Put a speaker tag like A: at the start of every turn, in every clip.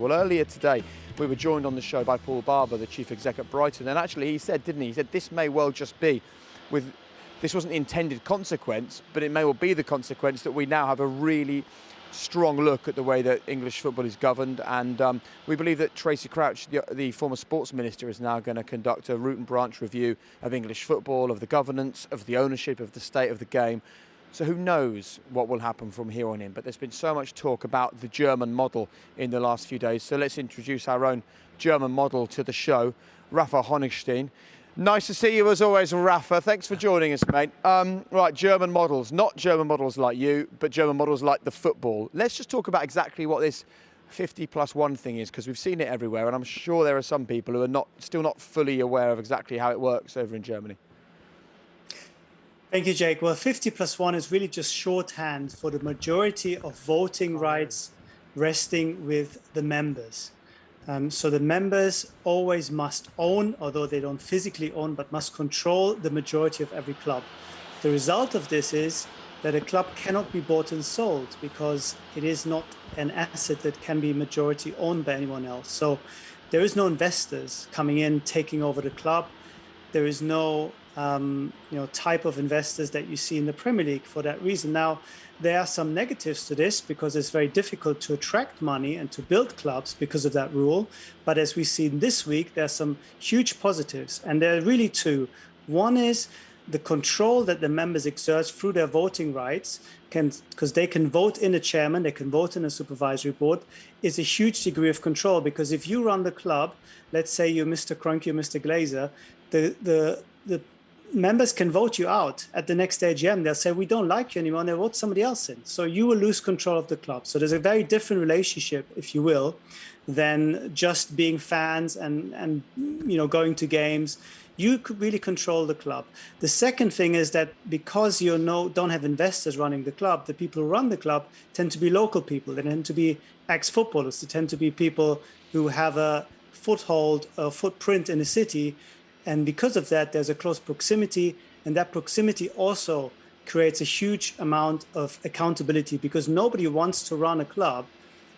A: Well, earlier today, we were joined on the show by Paul Barber, the chief exec at Brighton, and actually he said, didn't he? He said this may well just be, this wasn't the intended consequence, but it may well be the consequence that we now have a really strong look at the way that English football is governed, and we believe that Tracy Crouch, the former sports minister, is now going to conduct a root and branch review of English football, of the governance, of the ownership, of the state of the game. So who knows what will happen from here on in, but there's been so much talk about the German model in the last few days. So let's introduce our own German model to the show, Raphael Honigstein. Nice to see you as always, Rafa. Thanks for joining us, mate. Right, German models, not German models like you, but German models like the football. Let's just talk about exactly what this 50+1 thing is, because we've seen it everywhere, and I'm sure there are some people who are still not fully aware of exactly how it works over in Germany.
B: Thank you, Jake. Well, 50+1 is really just shorthand for the majority of voting rights resting with the members. So the members always must own, although they don't physically own, but must control the majority of every club. The result of this is that a club cannot be bought and sold because it is not an asset that can be majority owned by anyone else. So there is no investors coming in, taking over the club. There is no type of investors that you see in the Premier League for that reason. Now, there are some negatives to this because it's very difficult to attract money and to build clubs because of that rule. But as we've seen this week, there are some huge positives, and there are really two. One is the control that the members exert through their voting rights, because they can vote in a chairman, they can vote in a supervisory board, is a huge degree of control. Because if you run the club, let's say you're Mr. Kroenke or Mr. Glazer, the members can vote you out at the next AGM. They'll say, we don't like you anymore, and they'll vote somebody else in. So you will lose control of the club. So there's a very different relationship, if you will, than just being fans and going to games. You could really control the club. The second thing is that because you don't have investors running the club, the people who run the club tend to be local people. They tend to be ex-footballers. They tend to be people who have a foothold, a footprint in the city. And because of that, there's a close proximity, and that proximity also creates a huge amount of accountability, because nobody wants to run a club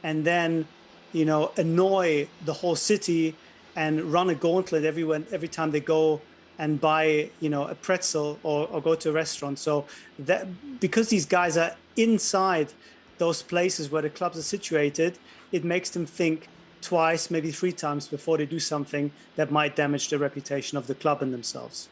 B: and then, annoy the whole city and run a gauntlet every time they go and buy, a pretzel or go to a restaurant. So that, because these guys are inside those places where the clubs are situated, it makes them think twice, maybe three times before they do something that might damage the reputation of the club and themselves.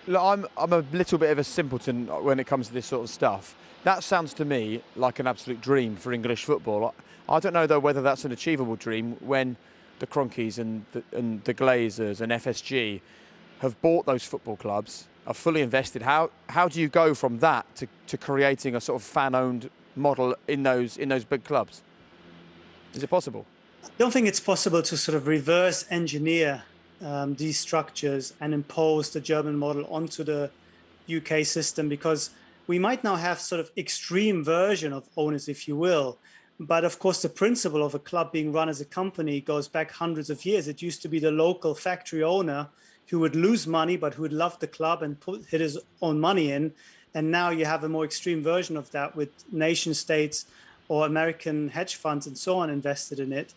A: Look, I'm a little bit of a simpleton when it comes to this sort of stuff. That sounds to me like an absolute dream for English football. I don't know, though, whether that's an achievable dream when the Kroenkes and the Glazers and FSG have bought those football clubs, are fully invested. How do you go from that to creating a sort of fan-owned model in those big clubs? Is it possible?
B: I don't think it's possible to sort of reverse engineer these structures and impose the German model onto the UK system, because we might now have sort of extreme version of owners, if you will. But of course, the principle of a club being run as a company goes back hundreds of years. It used to be the local factory owner who would lose money, but who would love the club and put his own money in. And now you have a more extreme version of that with nation states or American hedge funds and so on invested in it.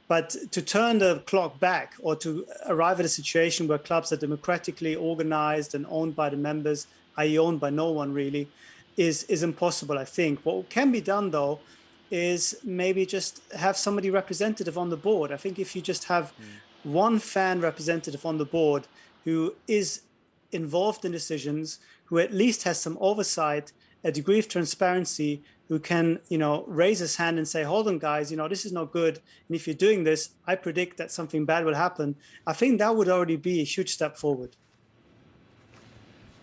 B: But to turn the clock back, or to arrive at a situation where clubs are democratically organized and owned by the members, i.e. owned by no one really, is impossible, I think. What can be done, though, is maybe just have somebody representative on the board. I think if you just have one fan representative on the board who is involved in decisions, who at least has some oversight, a degree of transparency, who can, raise his hand and say, hold on, guys, this is not good. And if you're doing this, I predict that something bad will happen. I think that would already be a huge step forward.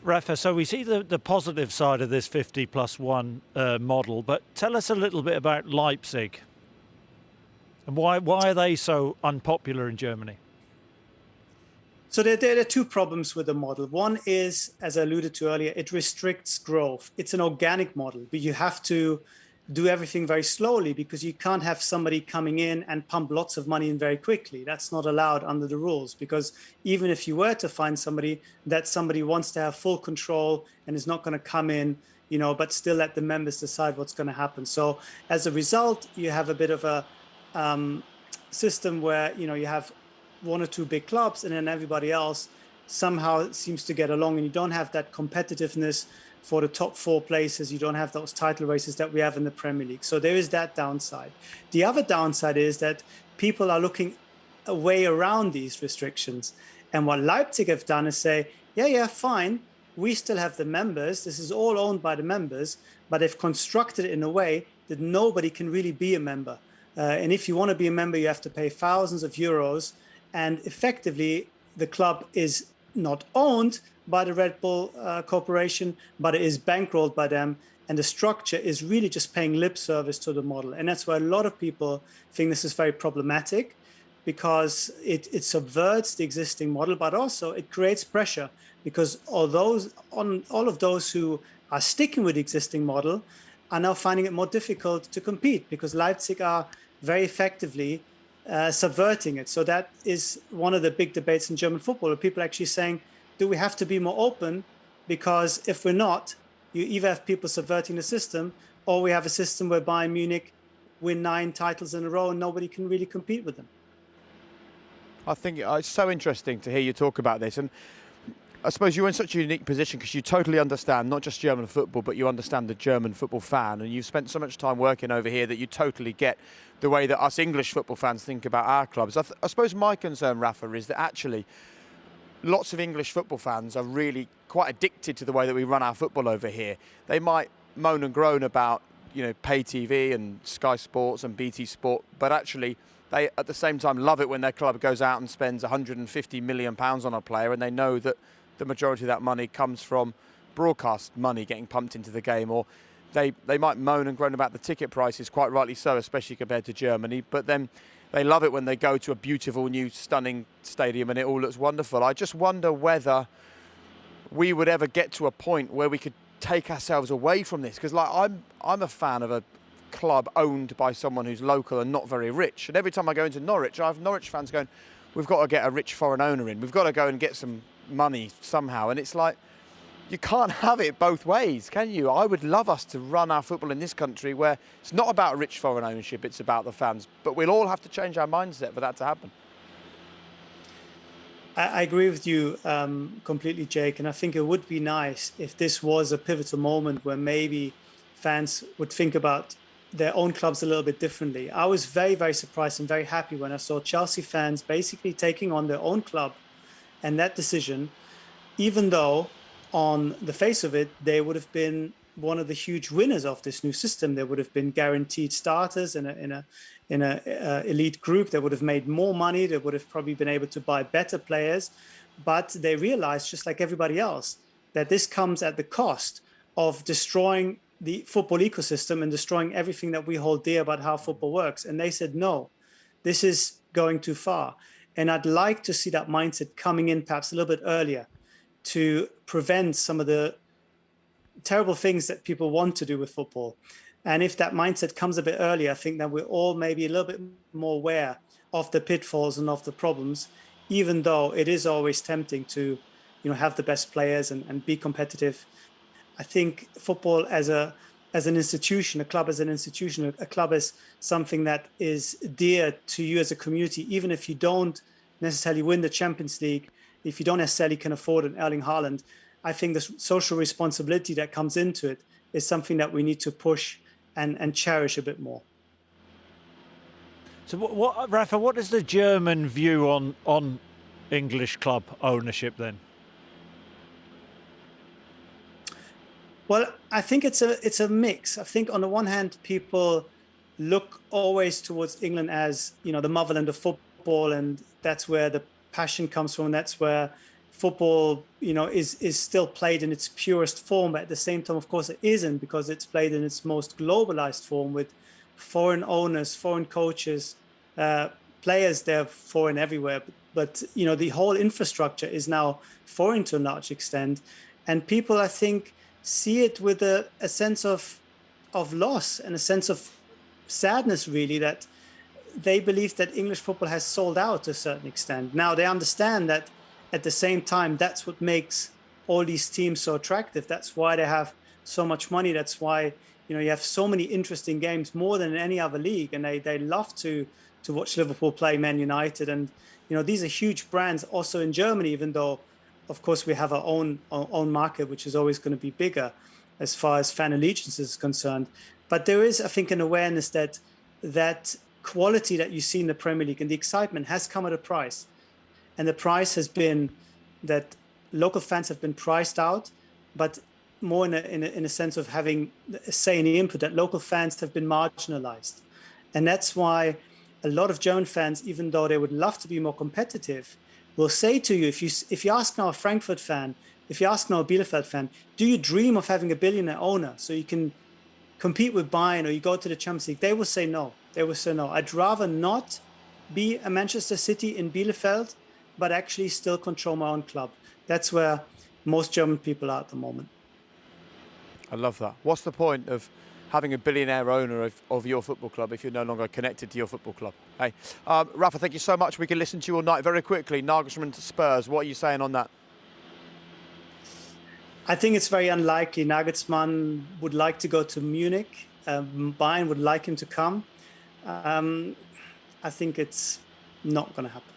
C: Rafa, so we see the positive side of this 50+1 model, but tell us a little bit about Leipzig and why are they so unpopular in Germany?
B: So there are two problems with the model. One is, as I alluded to earlier, it restricts growth. It's an organic model, but you have to do everything very slowly, because you can't have somebody coming in and pump lots of money in very quickly. That's not allowed under the rules, because even if you were to find somebody, that somebody wants to have full control and is not going to come in, but still let the members decide what's going to happen. So as a result, you have a bit of a system where, you have one or two big clubs and then everybody else somehow seems to get along, and you don't have that competitiveness for the top 4 places. You don't have those title races that we have in the Premier League. So there is that downside. The other downside is that people are looking a way around these restrictions. And what Leipzig have done is say, yeah, fine, we still have the members. This is all owned by the members, but they've constructed it in a way that nobody can really be a member. And if you want to be a member, you have to pay thousands of euros. And effectively, the club is not owned by the Red Bull Corporation, but it is bankrolled by them. And the structure is really just paying lip service to the model. And that's why a lot of people think this is very problematic, because it subverts the existing model, but also it creates pressure, because all of those who are sticking with the existing model are now finding it more difficult to compete, because Leipzig are very effectively subverting it. So that is one of the big debates in German football, where people are actually saying, do we have to be more open? Because if we're not, you either have people subverting the system, or we have a system where Bayern Munich win 9 titles in a row and nobody can really compete with them.
A: I think it's so interesting to hear you talk about this, and I suppose you're in such a unique position because you totally understand not just German football, but you understand the German football fan, and you've spent so much time working over here that you totally get the way that us English football fans think about our clubs. I suppose my concern, Rafa, is that actually lots of English football fans are really quite addicted to the way that we run our football over here. They might moan and groan about, pay TV and Sky Sports and BT Sport, but actually they at the same time love it when their club goes out and spends £150 million on a player, and they know that the majority of that money comes from broadcast money getting pumped into the game. Or they might moan and groan about the ticket prices, quite rightly so, especially compared to Germany, but then they love it when they go to a beautiful new stunning stadium and it all looks wonderful. I just wonder whether we would ever get to a point where we could take ourselves away from this, because I'm a fan of a club owned by someone who's local and not very rich, and every time I go into Norwich, I have Norwich fans going, we've got to get a rich foreign owner in, we've got to go and get some money somehow. And it's like, you can't have it both ways, can you? I would love us to run our football in this country where it's not about rich foreign ownership, it's about the fans, but we'll all have to change our mindset for that to happen.
B: I agree with you completely, Jake, and I think it would be nice if this was a pivotal moment where maybe fans would think about their own clubs a little bit differently. I was very, very surprised and very happy when I saw Chelsea fans basically taking on their own club, and that decision, even though on the face of it, they would have been one of the huge winners of this new system. They would have been guaranteed starters in a elite group. They would have made more money. They would have probably been able to buy better players. But they realized, just like everybody else, that this comes at the cost of destroying the football ecosystem and destroying everything that we hold dear about how football works. And they said, no, this is going too far. And I'd like to see that mindset coming in perhaps a little bit earlier to prevent some of the terrible things that people want to do with football. And if that mindset comes a bit earlier, I think that we're all maybe a little bit more aware of the pitfalls and of the problems, even though it is always tempting to, have the best players and be competitive. I think football as an institution, a club as an institution, a club as something that is dear to you as a community, even if you don't necessarily win the Champions League, if you don't necessarily can afford an Erling Haaland, I think the social responsibility that comes into it is something that we need to push and cherish a bit more.
C: So, Rafa, what is the German view on English club ownership then?
B: Well, I think it's a mix. I think on the one hand, people look always towards England as, the motherland of football, and that's where the passion comes from. That's where football, is still played in its purest form. But at the same time, of course, it isn't, because it's played in its most globalized form with foreign owners, foreign coaches, players. They're foreign everywhere. But the whole infrastructure is now foreign to a large extent. And people, I think, see it with a sense of loss and a sense of sadness, really, that they believe that English football has sold out to a certain extent. Now, they understand that at the same time, that's what makes all these teams so attractive. That's why they have so much money. That's why you have so many interesting games, more than in any other league, and they love to watch Liverpool play Man United. And these are huge brands also in Germany, even though of course we have our own market, which is always going to be bigger as far as fan allegiance is concerned. But there is, I think, an awareness that quality that you see in the Premier League and the excitement has come at a price. And the price has been that local fans have been priced out, but more in a sense of having a say in the input, that local fans have been marginalized. And that's why a lot of German fans, even though they would love to be more competitive, will say to you, if you ask now a Frankfurt fan, if you ask now a Bielefeld fan, do you dream of having a billionaire owner so you can compete with Bayern or you go to the Champions League? They will say no. They will say no. I'd rather not be a Manchester City in Bielefeld, but actually still control my own club. That's where most German people are at the moment.
A: I love that. What's the point of having a billionaire owner of your football club if you're no longer connected to your football club? Hey, Rafa, thank you so much. We can listen to you all night. Very quickly, Nagelsmann to Spurs. What are you saying on that?
B: I think it's very unlikely. Nagelsmann would like to go to Munich. Bayern would like him to come. I think it's not going to happen.